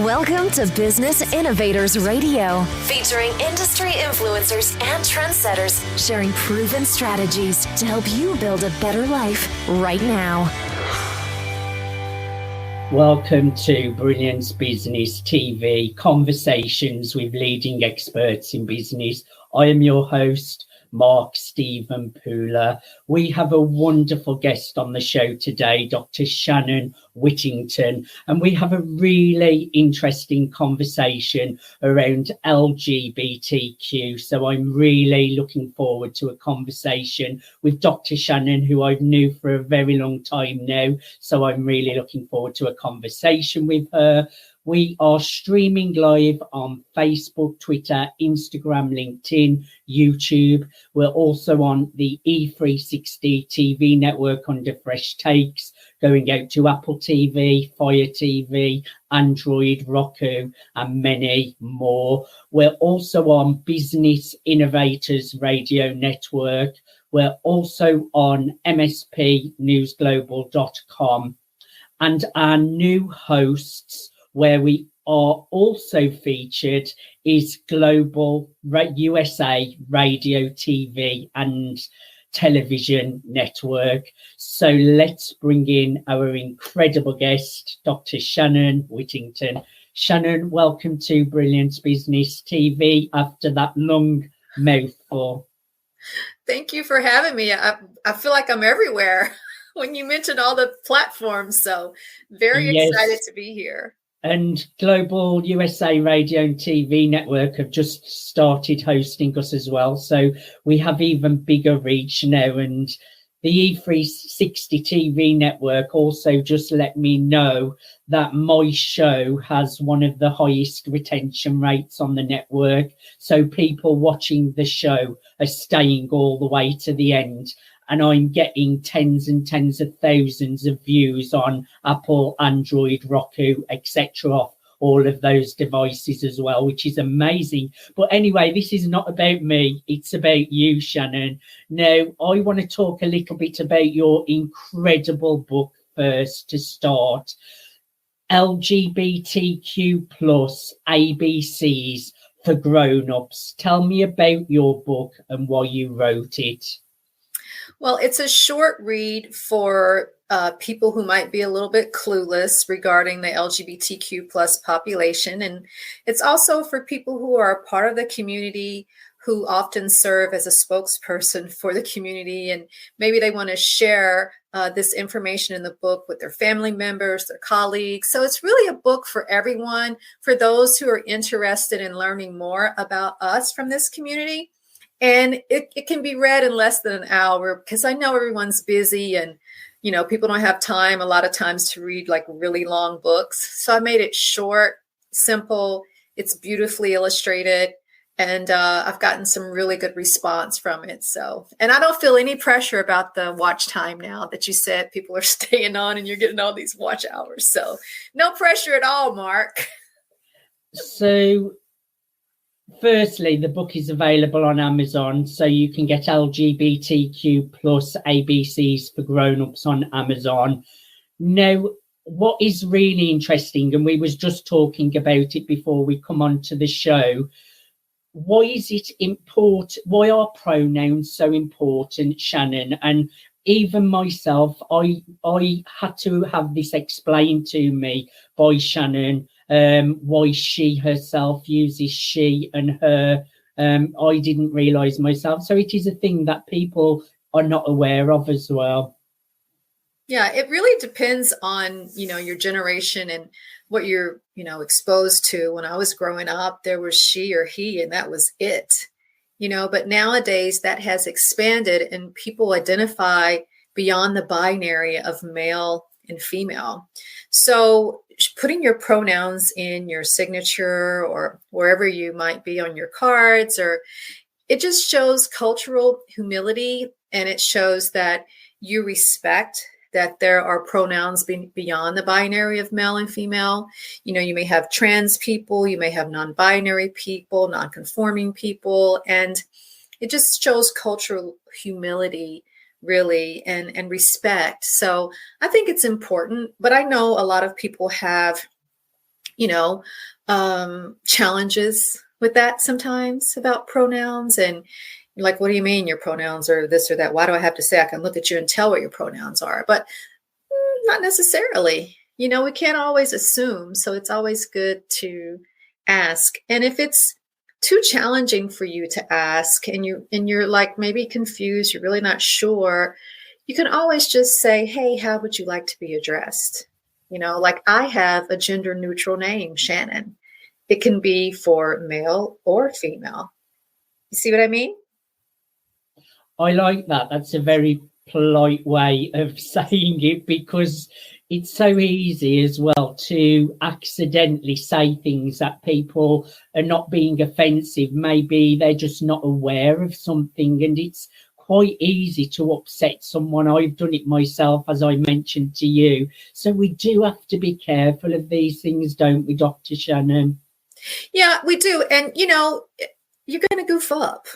Welcome to Business Innovators Radio, featuring industry influencers and trendsetters sharing proven strategies to help you build a better life right now. Welcome to Brilliance Business TV, conversations with leading experts in business. I am your host, Mark Stephen Pooler. We have a wonderful guest on the show today, Dr. Shannon Whittington, and we have a really interesting conversation around LGBTQ. So I'm really looking forward to a conversation with Dr. Shannon, who I've knew for a very long time now. So I'm really looking forward to a conversation with her. We are streaming live on Facebook, Twitter, Instagram, LinkedIn, YouTube. We're also on the E360 TV network under Fresh Takes, going out to Apple TV, Fire TV, Android, Roku, and many more. We're also on Business Innovators Radio Network. We're also on mspnewsglobal.com. And our new hosts, where we are also featured, is Global USA Radio, TV and Television Network. So let's bring in our incredible guest, Dr. Shannon Whittington. Shannon, welcome to Brilliance Business TV after that long mouthful. Thank you for having me. I feel like I'm everywhere when you mentioned all the platforms. So very excited to be here. And Global USA Radio and TV Network have just started hosting us as well. So we have even bigger reach now. And the E360 TV Network also just let me know that my show has one of the highest retention rates on the network. So people watching the show are staying all the way to the end. And I'm getting tens and tens of thousands of views on Apple, Android, Roku, etc. off all of those devices as well, which is amazing. But anyway, this is not about me. It's about you, Shannon. Now, I want to talk a little bit about your incredible book first to start. LGBTQ plus ABCs for grown-ups. Tell me about your book and why you wrote it. Well, it's a short read for people who might be a little bit clueless regarding the LGBTQ plus population. And it's also for people who are a part of the community, who often serve as a spokesperson for the community. And maybe they want to share this information in the book with their family members, their colleagues. So it's really a book for everyone, for those who are interested in learning more about us from this community. And it can be read in less than an hour, because I know everyone's busy and, you know, people don't have time a lot of times to read like really long books. So I made it short, simple. It's beautifully illustrated. And I've gotten some really good response from it. So, and I don't feel any pressure about the watch time now that you said people are staying on and you're getting all these watch hours. So no pressure at all, Mark. So firstly, the book is available on Amazon, so you can get LGBTQ plus ABCs for grown-ups on Amazon. Now, what is really interesting, and we was just talking about it before we come on to the show, why is it important? Why are pronouns so important, Shannon? And even myself, I had to have this explained to me by Shannon. Why she herself uses she and her. I didn't realize myself. So it is a thing that people are not aware of as well. Yeah, it really depends on, you know, your generation and what you're, you know, exposed to. When I was growing up, there was she or he, and that was it, you know, but nowadays that has expanded and people identify beyond the binary of male and female. So putting your pronouns in your signature or wherever you might be on your cards, or it just shows cultural humility, and it shows that you respect that there are pronouns beyond the binary of male and female. You know, you may have trans people, you may have non-binary people, non-conforming people, and it just shows cultural humility, really, and respect. So I think it's important, but I know a lot of people have you know, challenges with that sometimes about pronouns. And you're like, what do you mean your pronouns are this or that? Why do I have to say I can look at you and tell what your pronouns are? But not necessarily. We can't always assume. So it's always good to ask. And if it's too challenging for you to ask and you're like maybe confused, you're really not sure, you can always just say, hey, how would you like to be addressed? Like I have a gender neutral name, Shannon. It can be for male or female. You see what I mean? I like that. That's a very polite way of saying it, because it's so easy as well to accidentally say things that people are not being offensive. Maybe they're just not aware of something, and it's quite easy to upset someone. I've done it myself, as I mentioned to you. So we do have to be careful of these things, don't we, Dr. Shannon? Yeah, we do. And, you're going to goof up.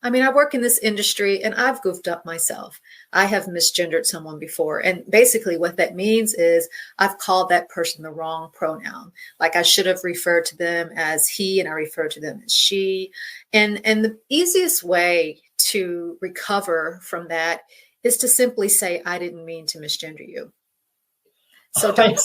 I mean, I work in this industry and I've goofed up myself. I have misgendered someone before. And basically what that means is I've called that person the wrong pronoun. Like I should have referred to them as he and I refer to them as she. And the easiest way to recover from that is to simply say, I didn't mean to misgender you. So don't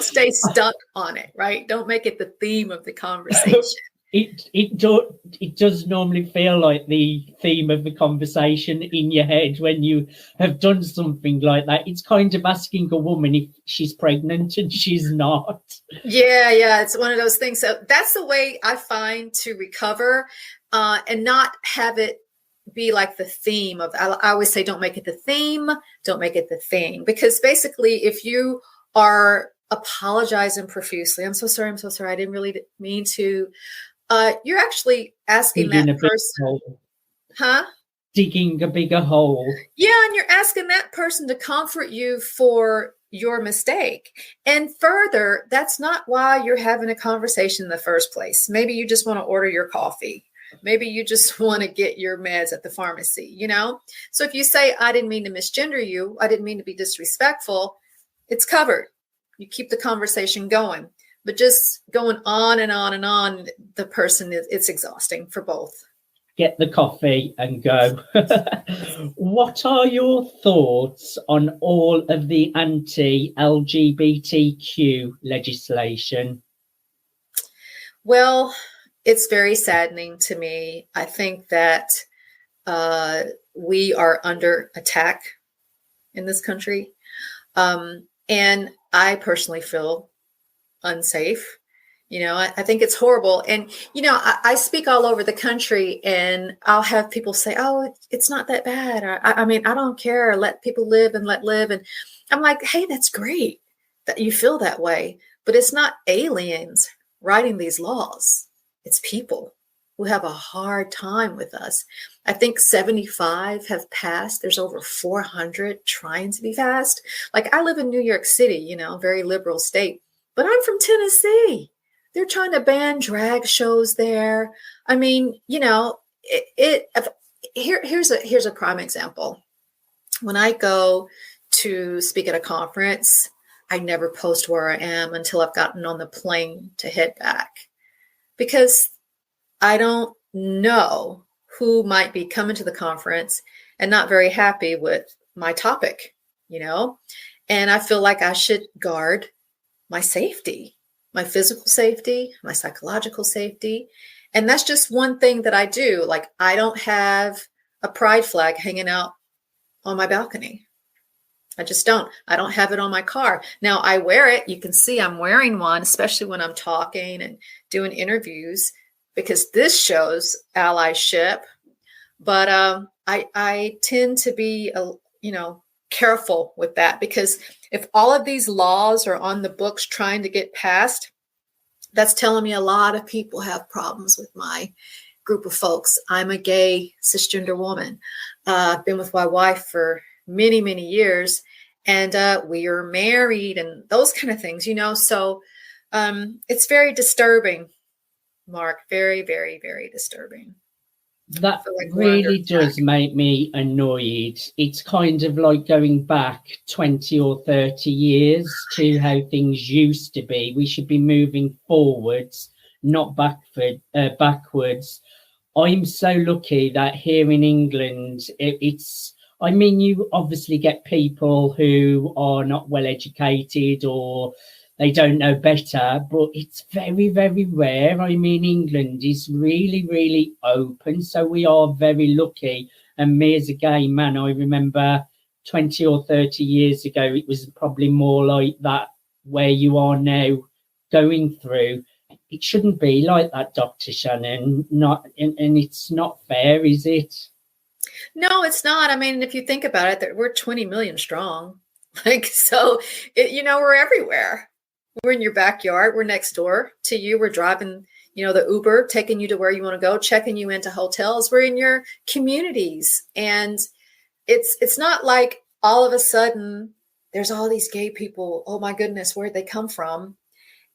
stay stuck on it, right? Don't make it the theme of the conversation. It does normally feel like the theme of the conversation in your head when you have done something like that. It's kind of asking a woman if she's pregnant and she's not. Yeah, it's one of those things. So that's the way I find to recover, and not have it be like the theme of, I always say, don't make it the theme, don't make it the thing. Because basically, if you are apologizing profusely, I'm so sorry, I didn't really mean to, you're actually asking that person, digging a bigger hole. Yeah, and you're asking that person to comfort you for your mistake. And further, that's not why you're having a conversation in the first place. Maybe you just want to order your coffee. Maybe you just want to get your meds at the pharmacy, So if you say, I didn't mean to misgender you, I didn't mean to be disrespectful, it's covered. You keep the conversation going. But just going on and on and on, the person, it's exhausting for both. Get the coffee and go. What are your thoughts on all of the anti-LGBTQ legislation? Well, it's very saddening to me. I think that we are under attack in this country. And I personally feel unsafe. I think it's horrible. And, I speak all over the country and I'll have people say, oh, it's not that bad. I mean, I don't care. Let people live and let live. And I'm like, hey, that's great that you feel that way. But it's not aliens writing these laws. It's people who have a hard time with us. I think 75 have passed. There's over 400 trying to be passed. Like I live in New York City, very liberal state. But I'm from Tennessee. They're trying to ban drag shows there. I mean, here's a prime example. When I go to speak at a conference, I never post where I am until I've gotten on the plane to head back, because I don't know who might be coming to the conference and not very happy with my topic, and I feel like I should guard my safety, my physical safety, my psychological safety. And that's just one thing that I do. Like I don't have a pride flag hanging out on my balcony. I just don't. I don't have it on my car. Now I wear it. You can see I'm wearing one, especially when I'm talking and doing interviews, because this shows allyship. But I tend to be, careful with that, because if all of these laws are on the books trying to get passed, that's telling me a lot of people have problems with my group of folks. I'm a gay cisgender woman. I've been with my wife for many, many years, and we are married and those kind of things, So it's very disturbing, Mark. Very, very, very disturbing. That like really does make me annoyed. It's kind of like going back 20 or 30 years to how things used to be. We should be moving forwards, not backwards. I'm so lucky that here in England, I mean, you obviously get people who are not well educated or they don't know better, but it's very, very rare. I mean, England is really, really open. So we are very lucky. And me as a gay man, I remember 20 or 30 years ago, it was probably more like that where you are now going through. It shouldn't be like that, Dr. Shannon. And it's not fair, is it? No, it's not. I mean, if you think about it, we're 20 million strong. Like, so, we're everywhere. We're in your backyard. We're next door to you. We're driving, the Uber, taking you to where you want to go, checking you into hotels. We're in your communities. And it's not like all of a sudden there's all these gay people. Oh my goodness, where'd they come from?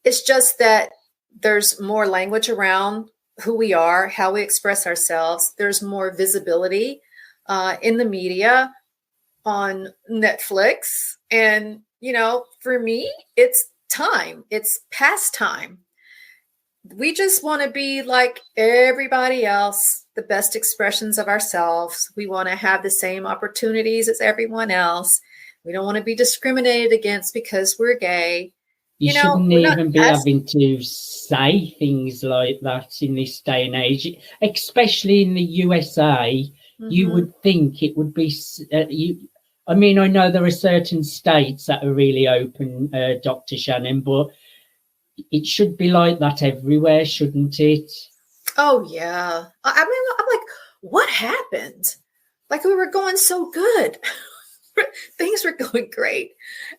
It's just that there's more language around who we are, how we express ourselves. There's more visibility in the media, on Netflix. And, for me, it's time. It's past time. We just want to be like everybody else, the best expressions of ourselves. We want to have the same opportunities as everyone else. We don't want to be discriminated against because we're gay. You shouldn't even be having to say things like that in this day and age, especially in the USA. Mm-hmm. You would think it would be, I mean, I know there are certain states that are really open, Dr. Shannon, but it should be like that everywhere, shouldn't it? Oh, yeah. I mean, I'm like, what happened? Like, we were going so good. Things were going great.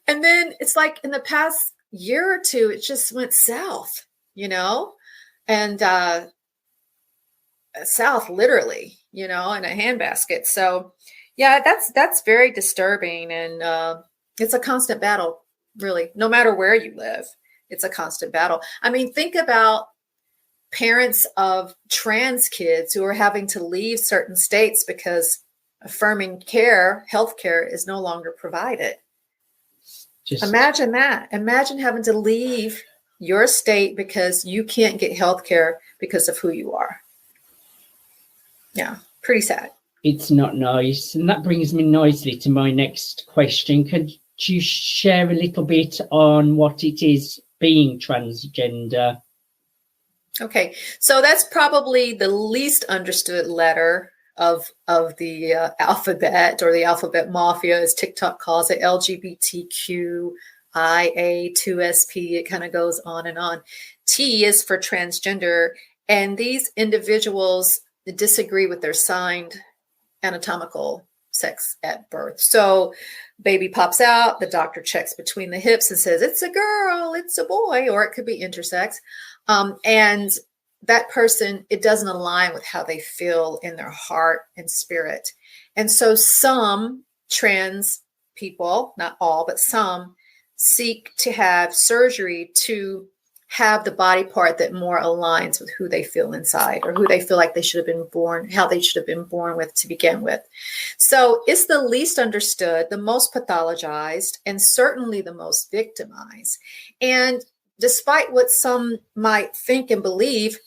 And then it's like in the past year or two, it just went south, and south literally, in a handbasket. So yeah, that's very disturbing. And it's a constant battle, really, no matter where you live. It's a constant battle. I mean, think about parents of trans kids who are having to leave certain states because affirming healthcare is no longer provided. Imagine that. Imagine having to leave your state because you can't get healthcare because of who you are. Yeah, pretty sad. It's not nice. And that brings me nicely to my next question. Could you share a little bit on what it is being transgender? Okay, so that's probably the least understood letter of the alphabet, or the alphabet mafia, as TikTok calls it, LGBTQ, IA2SP. It kind of goes on and on. T is for transgender, and these individuals disagree with their signed anatomical sex at birth. So baby pops out, the doctor checks between the hips and says, it's a girl, it's a boy, or it could be intersex. And that person, it doesn't align with how they feel in their heart and spirit. And so some trans people, not all, but some, seek to have surgery to have the body part that more aligns with who they feel inside, or who they feel like they should have been born, how they should have been born with to begin with. So it's the least understood, the most pathologized, and certainly the most victimized. And despite what some might think and believe,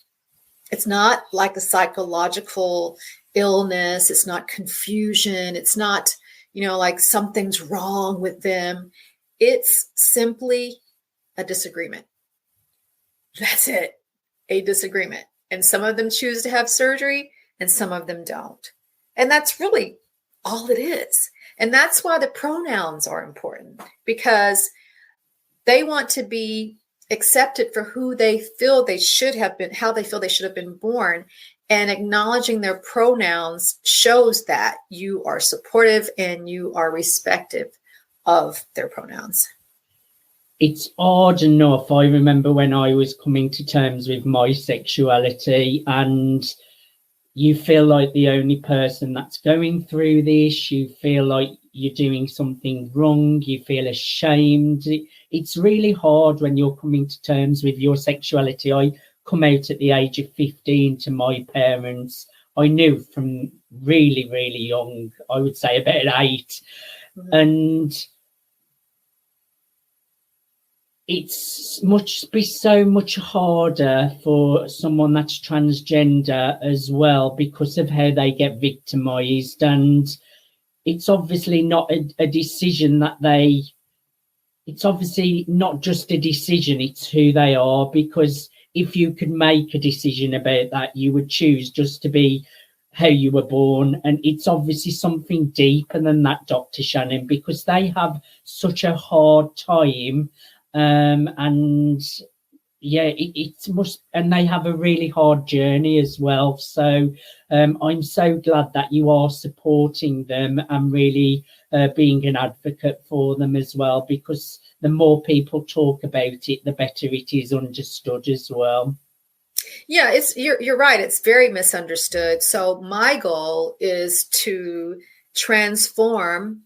it's not like a psychological illness. It's not confusion. It's not, like something's wrong with them. It's simply a disagreement. That's it, a disagreement. And some of them choose to have surgery and some of them don't. And that's really all it is. And that's why the pronouns are important, because they want to be accepted for who they feel they should have been, how they feel they should have been born. And acknowledging their pronouns shows that you are supportive and you are respectful of their pronouns. It's odd enough. I remember when I was coming to terms with my sexuality, and you feel like the only person that's going through this. You feel like you're doing something wrong. You feel ashamed. It's really hard when you're coming to terms with your sexuality. I come out at the age of 15 to my parents. I knew from really, really young, I would say about 8. Mm-hmm. And it's be so much harder for someone that's transgender as well, because of how they get victimized. And it's obviously not a decision that it's obviously not just a decision, it's who they are. Because if you could make a decision about that, you would choose just to be how you were born. And it's obviously something deeper than that, Dr. Shannon, because they have such a hard time. And yeah, it must, and they have a really hard journey as well. So I'm so glad that you are supporting them and really being an advocate for them as well, because the more people talk about it, the better it is understood as well. Yeah, you're right. It's very misunderstood. So my goal is to transform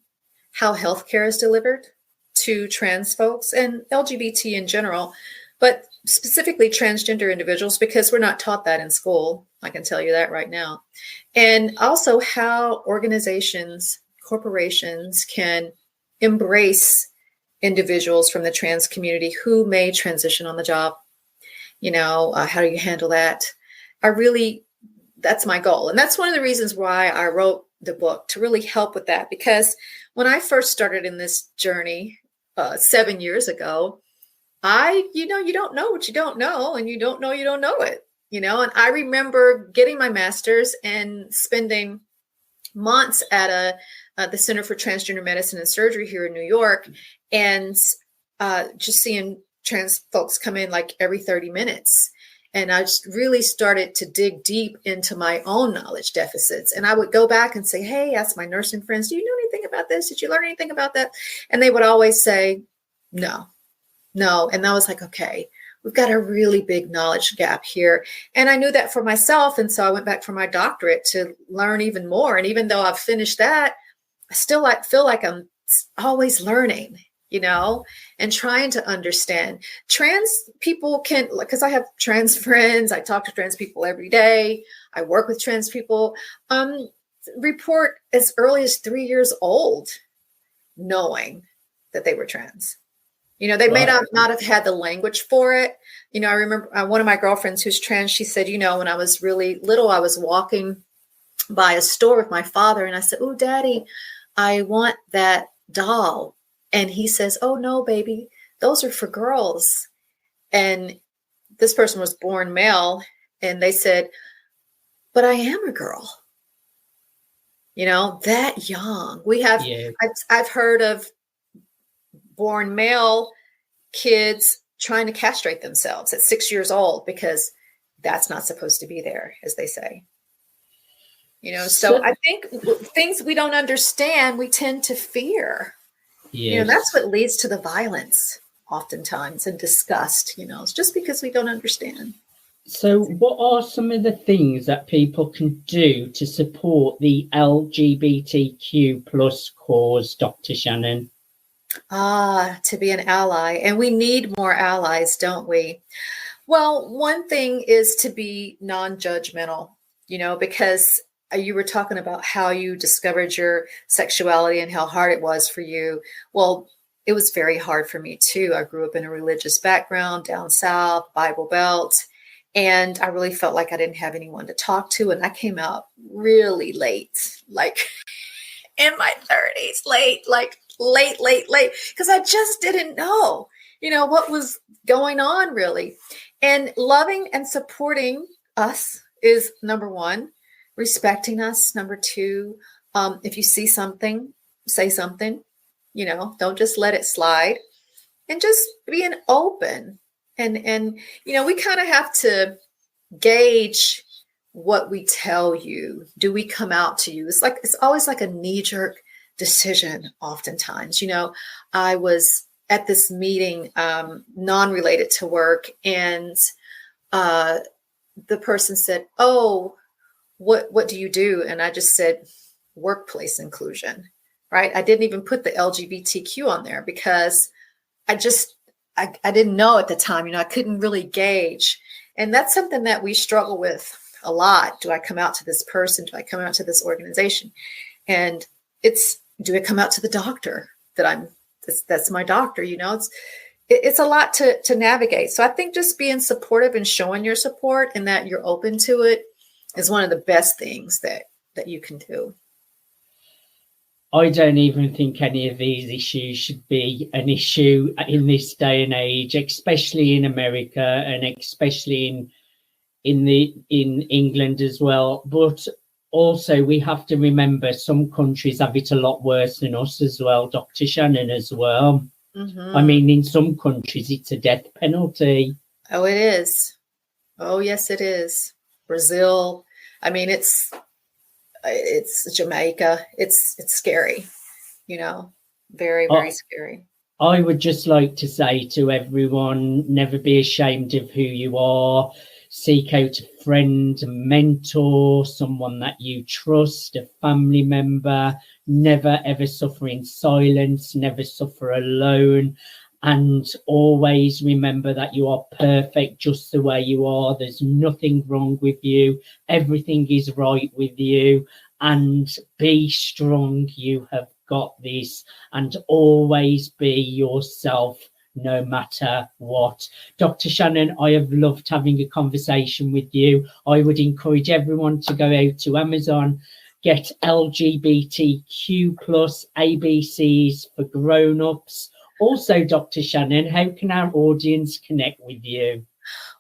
how healthcare is delivered to trans folks and LGBT in general, but specifically transgender individuals, because we're not taught that in school. I can tell you that right now. And also how organizations, corporations can embrace individuals from the trans community who may transition on the job. How do you handle that? That's my goal. And that's one of the reasons why I wrote the book, to really help with that. Because when I first started in this journey 7 years ago, you don't know what you don't know, and you don't know it, and I remember getting my master's and spending months at the Center for Transgender Medicine and Surgery here in New York, and just seeing trans folks come in like every 30 minutes. And I just really started to dig deep into my own knowledge deficits. And I would go back and say, hey, ask my nursing friends, do you know anything about this? Did you learn anything about that? And they would always say, no. And I was like, okay, we've got a really big knowledge gap here. And I knew that for myself. And so I went back for my doctorate to learn even more. And even though I've finished that, I still feel like I'm always learning, and trying to understand. Trans people can, because I have trans friends, I talk to trans people every day, I work with trans people, report as early as 3 years old, knowing that they were trans. They may not have had the language for it. I remember one of my girlfriends who's trans, she said, when I was really little, I was walking by a store with my father, and I said, oh, Daddy, I want that doll. And he says, oh, no, baby, those are for girls. And this person was born male, and they said, but I am a girl. That young. I've heard of born male kids trying to castrate themselves at 6 years old, because that's not supposed to be there, as they say. So I think things we don't understand, we tend to fear. Yes. That's what leads to the violence oftentimes and disgust, it's just because we don't understand. So what are some of the things that people can do to support the LGBTQ plus cause, Dr. Shannon? To be an ally. And we need more allies, don't we? Well, one thing is to be non-judgmental, because you were talking about how you discovered your sexuality and how hard it was for you. Well, it was very hard for me too. I grew up in a religious background, down south, Bible Belt, and I really felt like I didn't have anyone to talk to. And I came out really late, like in my 30s, late, because I just didn't know, what was going on really. And loving and supporting us is number one. Respecting us, number two. If you see something, say something, don't just let it slide, and just being open. And we kind of have to gauge what we tell you. Do we come out to you? It's always like a knee-jerk decision oftentimes. I was at this meeting, non-related to work, and the person said, oh, what do you do? And I just said, workplace inclusion, right? I didn't even put the LGBTQ on there because I didn't know at the time, I couldn't really gauge. And that's something that we struggle with a lot. Do I come out to this person? Do I come out to this organization? And do I come out to the doctor that's my doctor? It's a lot to navigate. So I think just being supportive and showing your support and that you're open to it is one of the best things that you can do. I don't even think any of these issues should be an issue in this day and age, especially in America and especially in England as well. But also we have to remember some countries have it a lot worse than us as well, Dr. Shannon, as well. Mm-hmm. I mean, in some countries it's a death penalty. Oh, it is. Oh, yes, it is. Brazil. I mean, it's Jamaica. It's scary, very, very scary. I would just like to say to everyone, never be ashamed of who you are. Seek out a friend, a mentor, someone that you trust, a family member. Never, ever suffer in silence, never suffer alone. And always remember that you are perfect just the way you are. There's nothing wrong with you. Everything is right with you. And be strong. You have got this. And always be yourself, no matter what. Dr. Shannon, I have loved having a conversation with you. I would encourage everyone to go out to Amazon, get LGBTQ plus ABCs for grown-ups. Also, Dr. Shannon, how can our audience connect with you?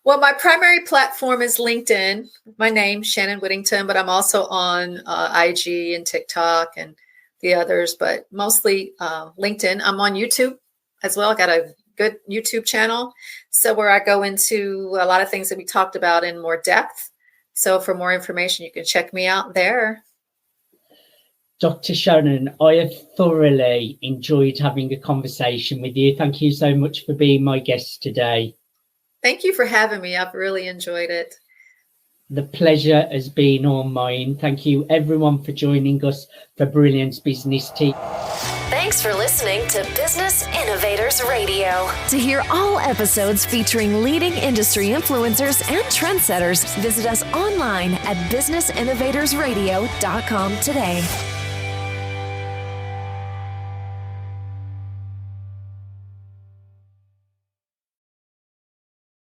Well, my primary platform is LinkedIn. My name, Shannon Whittington, but I'm also on IG and TikTok and the others, but mostly LinkedIn. I'm on YouTube as well. I got a good YouTube channel. So where I go into a lot of things that we talked about in more depth. So for more information, you can check me out there. Dr. Shannon, I have thoroughly enjoyed having a conversation with you. Thank you so much for being my guest today. Thank you for having me. I've really enjoyed it. The pleasure has been all mine. Thank you, everyone, for joining us for Brilliance Business Tea. Thanks for listening to Business Innovators Radio. To hear all episodes featuring leading industry influencers and trendsetters, visit us online at businessinnovatorsradio.com today.